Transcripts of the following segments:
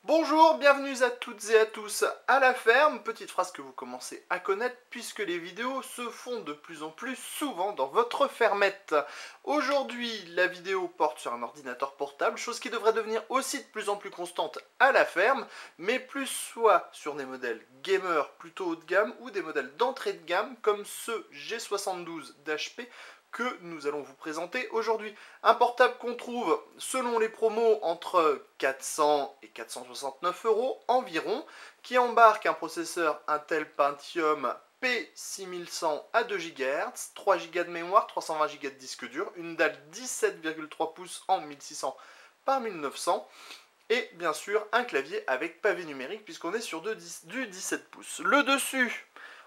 Bonjour, bienvenue à toutes et à tous à la ferme, petite phrase que vous commencez à connaître puisque les vidéos se font de plus en plus souvent dans votre fermette. Aujourd'hui, la vidéo porte sur un ordinateur portable, chose qui devrait devenir aussi de plus en plus constante à la ferme, mais plus soit sur des modèles gamers plutôt haut de gamme ou des modèles d'entrée de gamme comme ce G72 d'HP que nous allons vous présenter aujourd'hui. Un portable qu'on trouve, selon les promos, entre 400 et 469 € environ, qui embarque un processeur Intel Pentium P6100 à 2 GHz, 3 Go de mémoire, 320 Go de disque dur, une dalle 17,3 pouces en 1600 par 1900, et bien sûr un clavier avec pavé numérique puisqu'on est sur du 17 pouces. Le dessus,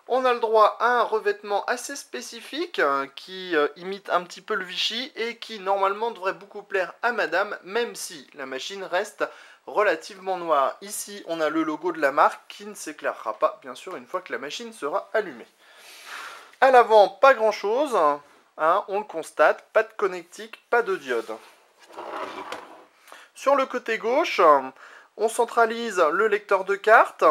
on a le droit à un revêtement assez spécifique qui imite un petit peu le Vichy et qui normalement devrait beaucoup plaire à madame, même si la machine reste relativement noire. Ici, on a le logo de la marque qui ne s'éclairera pas, bien sûr, une fois que la machine sera allumée. À l'avant, pas grand chose, hein, on le constate, pas de connectique, pas de diode. Sur le côté gauche, on centralise le lecteur de carte,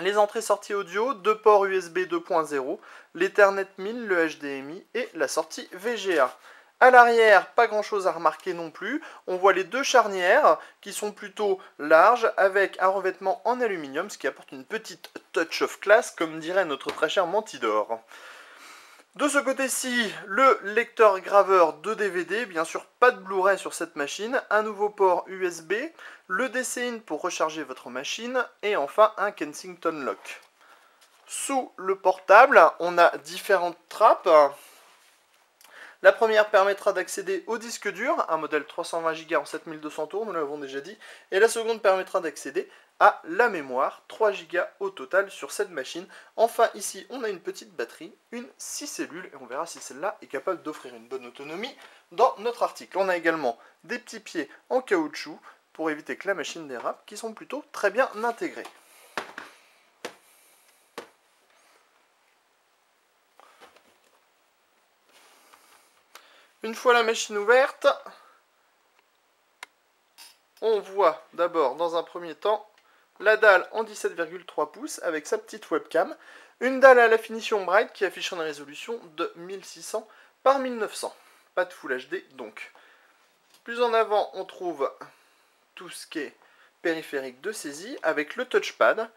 les entrées-sorties audio, 2 ports USB 2.0, l'Ethernet 1000, le HDMI et la sortie VGA. À l'arrière, pas grand chose à remarquer non plus. On voit les deux charnières qui sont plutôt larges avec un revêtement en aluminium, ce qui apporte une petite touch of class, comme dirait notre très cher Mentidor. De ce côté-ci, le lecteur graveur de DVD, bien sûr pas de Blu-ray sur cette machine, un nouveau port USB, le DC-in pour recharger votre machine, et enfin un Kensington Lock. Sous le portable, on a différentes trappes. La première permettra d'accéder au disque dur, un modèle 320 Go en 7200 tours, nous l'avons déjà dit, et la seconde permettra d'accéder à la mémoire, 3 Go au total sur cette machine. Enfin ici on a une petite batterie, une 6 cellules, et on verra si celle-là est capable d'offrir une bonne autonomie dans notre article. On a également des petits pieds en caoutchouc pour éviter que la machine dérape, qui sont plutôt très bien intégrés. Une fois la machine ouverte, on voit d'abord dans un premier temps la dalle en 17,3 pouces avec sa petite webcam, une dalle à la finition Bright qui affiche une résolution de 1600 par 1900, pas de Full HD donc. Plus en avant on trouve tout ce qui est périphérique de saisie avec le touchpad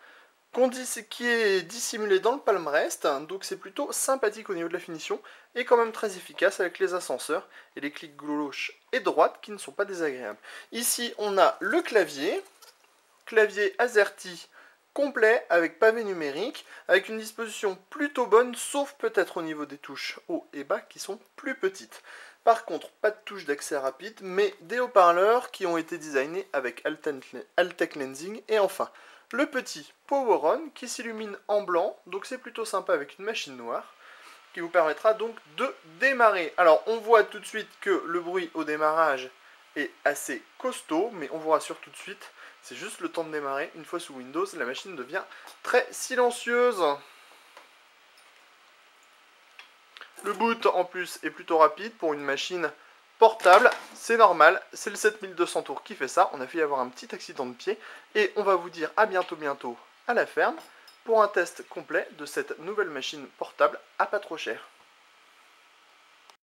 qui est dissimulé dans le palmrest, donc c'est plutôt sympathique au niveau de la finition et quand même très efficace avec les ascenseurs et les clics gauche et droite qui ne sont pas désagréables. Ici on a le clavier AZERTY complet avec pavé numérique, avec une disposition plutôt bonne, sauf peut-être au niveau des touches haut et bas qui sont plus petites. Par contre, pas de touche d'accès rapide, mais des haut-parleurs qui ont été designés avec Altec Lensing. Et enfin, le petit Power On qui s'illumine en blanc, donc c'est plutôt sympa avec une machine noire, qui vous permettra donc de démarrer. Alors, on voit tout de suite que le bruit au démarrage est assez costaud, mais on vous rassure tout de suite, c'est juste le temps de démarrer. Une fois sous Windows, la machine devient très silencieuse. Le boot en plus est plutôt rapide pour une machine portable, c'est normal, c'est le 7200 tours qui fait ça. On a failli avoir un petit accident de pied et on va vous dire à bientôt à la ferme pour un test complet de cette nouvelle machine portable à pas trop cher.